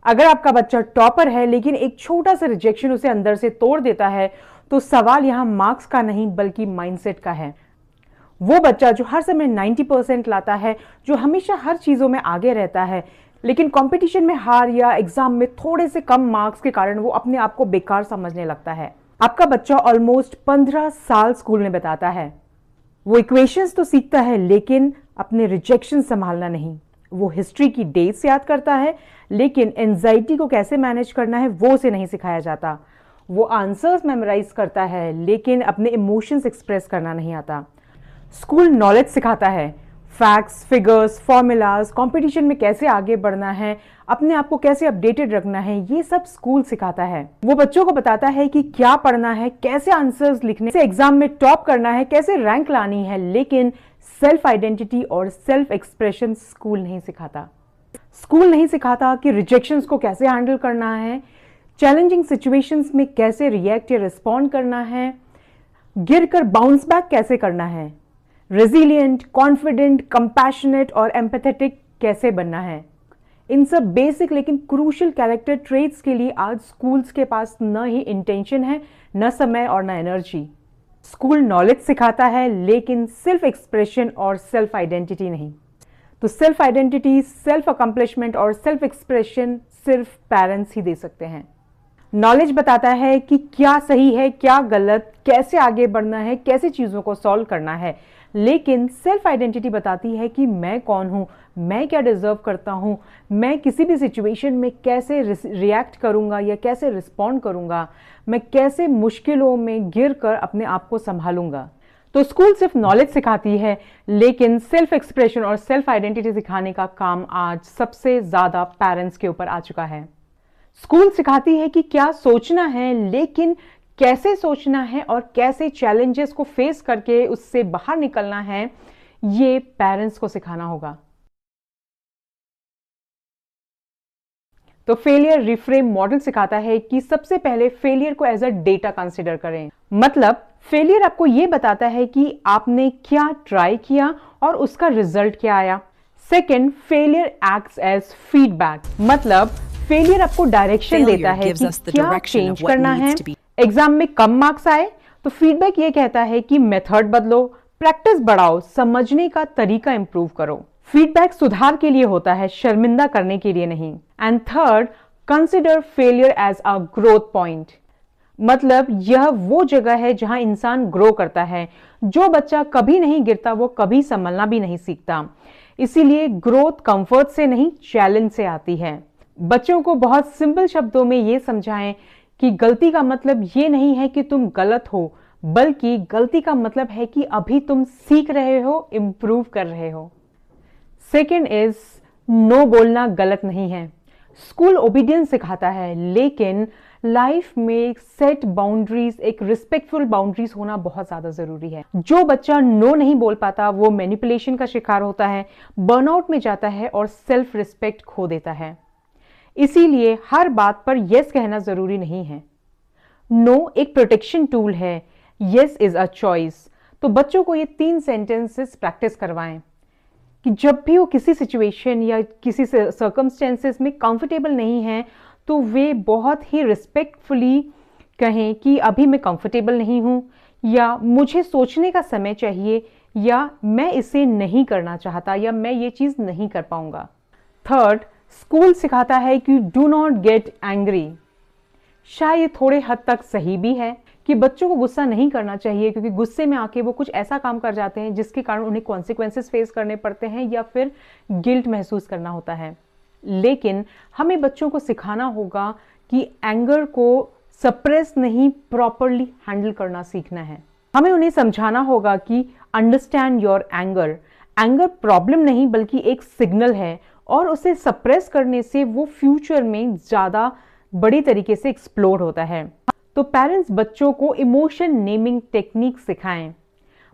अगर आपका बच्चा टॉपर है लेकिन एक छोटा सा रिजेक्शन उसे अंदर से तोड़ देता है, तो सवाल यहां मार्क्स का नहीं बल्कि माइंडसेट का है। वो बच्चा जो हर समय 90% लाता है, जो हमेशा हर चीजों में आगे रहता है, लेकिन कंपटीशन में हार या एग्जाम में थोड़े से कम मार्क्स के कारण वो अपने आप को बेकार समझने लगता है। आपका बच्चा ऑलमोस्ट 15 साल स्कूल में बिताता है। वो इक्वेशंस तो सीखता है लेकिन अपने रिजेक्शन संभालना नहीं। वो हिस्ट्री की डेट्स याद करता है लेकिन एंजाइटी को कैसे मैनेज करना है वो उसे नहीं सिखाया जाता। वो आंसर्स मेमोराइज करता है लेकिन अपने इमोशंस एक्सप्रेस करना नहीं आता। स्कूल नॉलेज सिखाता है, फैक्ट्स, फिगर्स, फॉर्मूलाज, कंपटीशन में कैसे आगे बढ़ना है, अपने आप को कैसे अपडेटेड रखना है, ये सब स्कूल सिखाता है। वो बच्चों को बताता है कि क्या पढ़ना है, कैसे आंसर्स लिखने से एग्जाम में टॉप करना है, कैसे रैंक लानी है, लेकिन सेल्फ आइडेंटिटी और सेल्फ एक्सप्रेशन स्कूल नहीं सिखाता। स्कूल नहीं सिखाता कि रिजेक्शंस को कैसे हैंडल करना है, चैलेंजिंग सिचुएशंस में कैसे रिएक्ट या रिस्पॉन्ड करना है, गिरकर बाउंस बैक कैसे करना है, रेजिलिएंट, कॉन्फिडेंट, कंपैशनेट और एम्पैथेटिक कैसे बनना है। इन सब बेसिक लेकिन क्रूशियल कैरेक्टर ट्रेट्स के लिए आज स्कूल्स के पास न ही इंटेंशन है, न समय और न एनर्जी। स्कूल नॉलेज सिखाता है लेकिन सेल्फ एक्सप्रेशन और सेल्फ आइडेंटिटी नहीं। तो सेल्फ आइडेंटिटी, सेल्फ अकम्प्लिशमेंट और सेल्फ एक्सप्रेशन सिर्फ पेरेंट्स ही दे सकते हैं। नॉलेज बताता है कि क्या सही है, क्या गलत, कैसे आगे बढ़ना है, कैसे चीजों को सॉल्व करना है, लेकिन सेल्फ आइडेंटिटी बताती है कि मैं कौन हूं, मैं क्या डिजर्व करता हूं, मैं किसी भी सिचुएशन में कैसे रिएक्ट करूंगा या कैसे रिस्पॉन्ड करूंगा, मैं कैसे मुश्किलों में गिर कर अपने आप को संभालूंगा। तो स्कूल सिर्फ नॉलेज सिखाती है लेकिन सेल्फ एक्सप्रेशन और सेल्फ आइडेंटिटी सिखाने का काम आज सबसे ज्यादा पेरेंट्स के ऊपर आ चुका है। स्कूल सिखाती है कि क्या सोचना है लेकिन कैसे सोचना है और कैसे चैलेंजेस को फेस करके उससे बाहर निकलना है, ये पेरेंट्स को सिखाना होगा। तो फेलियर रिफ्रेम मॉडल सिखाता है कि सबसे पहले फेलियर को एज अ डेटा कंसीडर करें। मतलब फेलियर आपको यह बताता है कि आपने क्या ट्राई किया और उसका रिजल्ट क्या आया। Second, failure acts as feedback. मतलब फेलियर आपको डायरेक्शन देता है कि क्या चेंज करना है। एग्जाम में कम मार्क्स आए तो फीडबैक ये कहता है कि मेथड बदलो, प्रैक्टिस बढ़ाओ, समझने का तरीका इंप्रूव करो। फीडबैक सुधार के लिए होता है, शर्मिंदा करने के लिए नहीं। And third, consider failure as a growth point. मतलब यह वो जगह है जहां इंसान ग्रो करता है। जो बच्चा कभी नहीं गिरता वो कभी संभलना भी नहीं सीखता। इसीलिए ग्रोथ कंफर्ट से नहीं, चैलेंज से आती है। बच्चों को बहुत सिंपल शब्दों में यह समझाएं कि गलती का मतलब ये नहीं है कि तुम गलत हो, बल्कि गलती का मतलब है कि अभी तुम सीख रहे हो, इंप्रूव कर रहे हो। सेकेंड इज, नो बोलना गलत नहीं है। स्कूल ओबीडियंस सिखाता है लेकिन लाइफ में सेट बाउंड्रीज, एक रिस्पेक्टफुल बाउंड्रीज होना बहुत ज्यादा जरूरी है। जो बच्चा नो नहीं बोल पाता वो मैनिपुलेशन का शिकार होता है, बर्नआउट में जाता है और सेल्फ रिस्पेक्ट खो देता है। इसीलिए हर बात पर यस कहना जरूरी नहीं है। नो एक प्रोटेक्शन टूल है, यस इज अ चॉइस। तो बच्चों को ये 3 सेंटेंसेस प्रैक्टिस करवाएं कि जब भी वो किसी सिचुएशन या किसी सर्कमस्टेंसेस में कंफर्टेबल नहीं है तो वे बहुत ही रिस्पेक्टफुली कहें कि अभी मैं कंफर्टेबल नहीं हूं, या मुझे सोचने का समय चाहिए, या मैं इसे नहीं करना चाहता, या मैं ये चीज नहीं कर पाऊंगा। थर्ड, स्कूल सिखाता है कि डू नॉट गेट एंग्री। शायद थोड़े हद तक सही भी है कि बच्चों को गुस्सा नहीं करना चाहिए, क्योंकि गुस्से में आके वो कुछ ऐसा काम कर जाते हैं जिसके कारण उन्हें कॉन्सिक्वेंसेस फेस करने पड़ते हैं या फिर गिल्ट महसूस करना होता है। लेकिन हमें बच्चों को सिखाना होगा कि एंगर को सप्रेस नहीं, प्रॉपरली हैंडल करना सीखना है। हमें उन्हें समझाना होगा कि understand your anger. Anger problem नहीं बल्कि एक सिग्नल है और उसे सप्रेस करने से वो फ्यूचर में ज्यादा बड़ी तरीके से एक्सप्लोड होता है। तो पेरेंट्स बच्चों को इमोशन नेमिंग टेक्निक सिखाएं।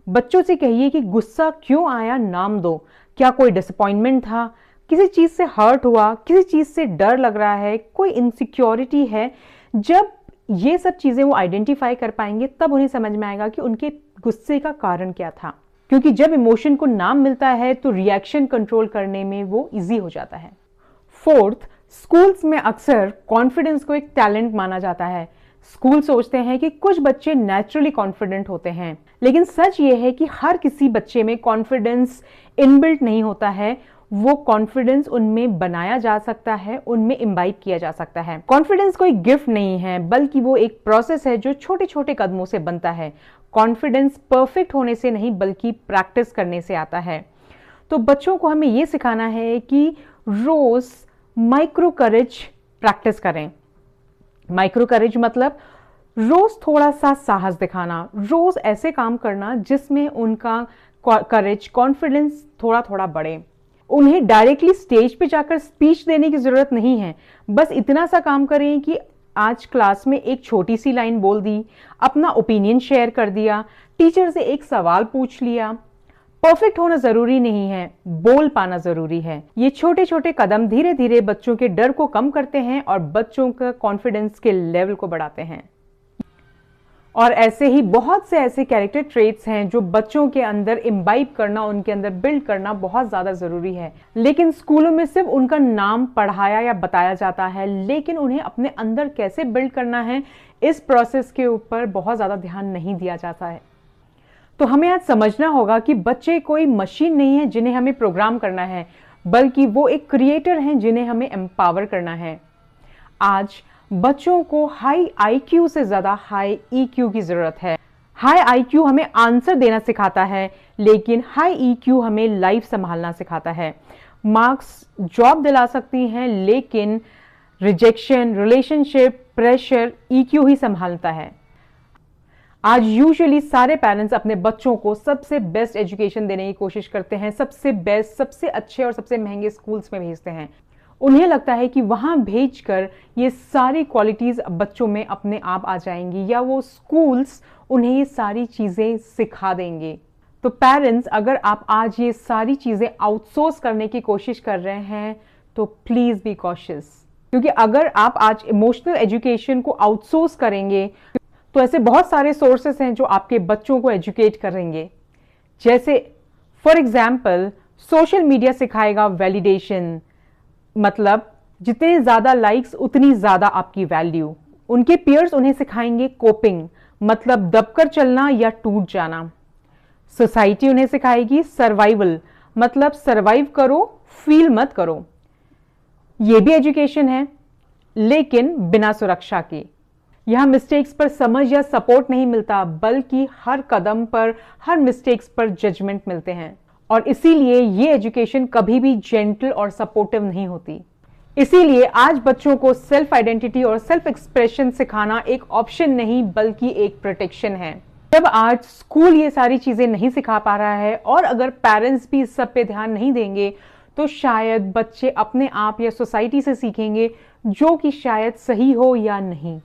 बच्चों से कहिए कि गुस्सा क्यों आया, नाम दो। क्या कोई डिसअपॉइंटमेंट था, किसी चीज से हर्ट हुआ, किसी चीज से डर लग रहा है, कोई इनसिक्योरिटी है। जब ये सब चीजें वो आइडेंटिफाई कर पाएंगे तब उन्हें समझ में आएगा कि उनके गुस्से का कारण क्या था। क्योंकि जब इमोशन को नाम मिलता है तो रिएक्शन कंट्रोल करने में वो इजी हो जाता है। फोर्थ, स्कूल्स में अक्सर कॉन्फिडेंस को एक टैलेंट माना जाता है। स्कूल सोचते हैं कि कुछ बच्चे नेचुरली कॉन्फिडेंट होते हैं, लेकिन सच ये है कि हर किसी बच्चे में कॉन्फिडेंस इनबिल्ट नहीं होता है। वो कॉन्फिडेंस उनमें बनाया जा सकता है, उनमें इम्बाइब किया जा सकता है। कॉन्फिडेंस कोई गिफ्ट नहीं है, बल्कि वो एक प्रोसेस है जो छोटे छोटे कदमों से बनता है। कॉन्फिडेंस परफेक्ट होने से नहीं, बल्कि प्रैक्टिस करने से आता है। तो बच्चों को हमें ये सिखाना है कि रोज माइक्रो करेज प्रैक्टिस करें। माइक्रो करेज मतलब रोज थोड़ा सा साहस दिखाना, रोज ऐसे काम करना जिसमें उनका करेज, कॉन्फिडेंस थोड़ा थोड़ा बढ़े। उन्हें डायरेक्टली स्टेज पे जाकर स्पीच देने की जरूरत नहीं है, बस इतना सा काम करें कि आज क्लास में एक छोटी सी लाइन बोल दी, अपना ओपिनियन शेयर कर दिया, टीचर से एक सवाल पूछ लिया। परफेक्ट होना जरूरी नहीं है, बोल पाना जरूरी है। ये छोटे छोटे कदम धीरे धीरे बच्चों के डर को कम करते हैं और बच्चों का कॉन्फिडेंस के लेवल को बढ़ाते हैं। और ऐसे ही बहुत से ऐसे कैरेक्टर ट्रेट्स हैं जो बच्चों के अंदर इम्बाइब करना, उनके अंदर बिल्ड करना बहुत ज्यादा जरूरी है। लेकिन स्कूलों में सिर्फ उनका नाम पढ़ाया या बताया जाता है, लेकिन उन्हें अपने अंदर कैसे बिल्ड करना है, इस प्रोसेस के ऊपर बहुत ज्यादा ध्यान नहीं दिया जाता है। तो हमें आज समझना होगा कि बच्चे कोई मशीन नहीं है जिन्हें हमें प्रोग्राम करना है, बल्कि वो एक क्रिएटर हैं जिन्हें हमें एम्पावर करना है। आज बच्चों को हाई आईक्यू से ज्यादा हाई ईक्यू की जरूरत है। हाई आईक्यू हमें आंसर देना सिखाता है, लेकिन हाई ईक्यू हमें लाइफ संभालना सिखाता है। मार्क्स जॉब दिला सकती हैं, लेकिन रिजेक्शन, रिलेशनशिप, प्रेशर ईक्यू ही संभालता है। आज यूजुअली सारे पेरेंट्स अपने बच्चों को सबसे बेस्ट एजुकेशन देने की कोशिश करते हैं, सबसे बेस्ट, सबसे अच्छे और सबसे महंगे स्कूल्स में भेजते हैं। उन्हें लगता है कि वहां भेजकर ये सारी क्वालिटीज बच्चों में अपने आप आ जाएंगी, या वो स्कूल्स उन्हें ये सारी चीजें सिखा देंगे। तो पेरेंट्स, अगर आप आज ये सारी चीजें आउटसोर्स करने की कोशिश कर रहे हैं तो प्लीज बी कॉशियस, क्योंकि अगर आप आज इमोशनल एजुकेशन को आउटसोर्स करेंगे तो ऐसे बहुत सारे सोर्सेस हैं जो आपके बच्चों को एजुकेट करेंगे। जैसे फॉर एग्जाम्पल सोशल मीडिया सिखाएगा वैलिडेशन, मतलब जितने ज्यादा लाइक्स उतनी ज्यादा आपकी वैल्यू। उनके पीयर्स उन्हें सिखाएंगे कोपिंग, मतलब दबकर चलना या टूट जाना। सोसाइटी उन्हें सिखाएगी सर्वाइवल, मतलब सर्वाइव करो, फील मत करो। यह भी एजुकेशन है, लेकिन बिना सुरक्षा के। यहां मिस्टेक्स पर समझ या सपोर्ट नहीं मिलता, बल्कि हर कदम पर, हर मिस्टेक्स पर जजमेंट मिलते हैं। और इसीलिए ये एजुकेशन कभी भी जेंटल और सपोर्टिव नहीं होती। इसीलिए आज बच्चों को सेल्फ आइडेंटिटी और सेल्फ एक्सप्रेशन सिखाना एक ऑप्शन नहीं, बल्कि एक प्रोटेक्शन है। जब आज स्कूल ये सारी चीजें नहीं सिखा पा रहा है, और अगर पेरेंट्स भी इस सब पे ध्यान नहीं देंगे, तो शायद बच्चे अपने आप या सोसाइटी से सीखेंगे, जो कि शायद सही हो या नहीं।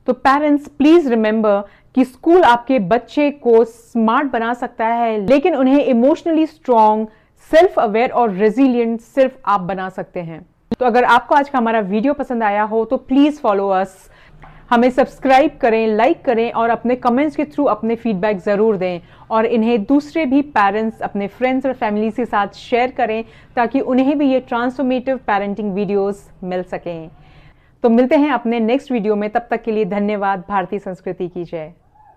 तो पेरेंट्स, प्लीज रिमेंबर कि स्कूल आपके बच्चे को स्मार्ट बना सकता है, लेकिन उन्हें इमोशनली स्ट्रॉन्ग, सेल्फ अवेयर और रेजिलिएंट सिर्फ आप बना सकते हैं। तो अगर आपको आज का हमारा वीडियो पसंद आया हो तो प्लीज फॉलो अस, हमें सब्सक्राइब करें, लाइक करें और अपने कमेंट्स के थ्रू अपने फीडबैक जरूर दें, और इन्हें दूसरे भी पेरेंट्स, अपने फ्रेंड्स और फैमिली के साथ शेयर करें, ताकि उन्हें भी ये ट्रांसफॉर्मेटिव पेरेंटिंग वीडियोस मिल सकें। तो मिलते हैं अपने नेक्स्ट वीडियो में, तब तक के लिए धन्यवाद। भारतीय संस्कृति की जय।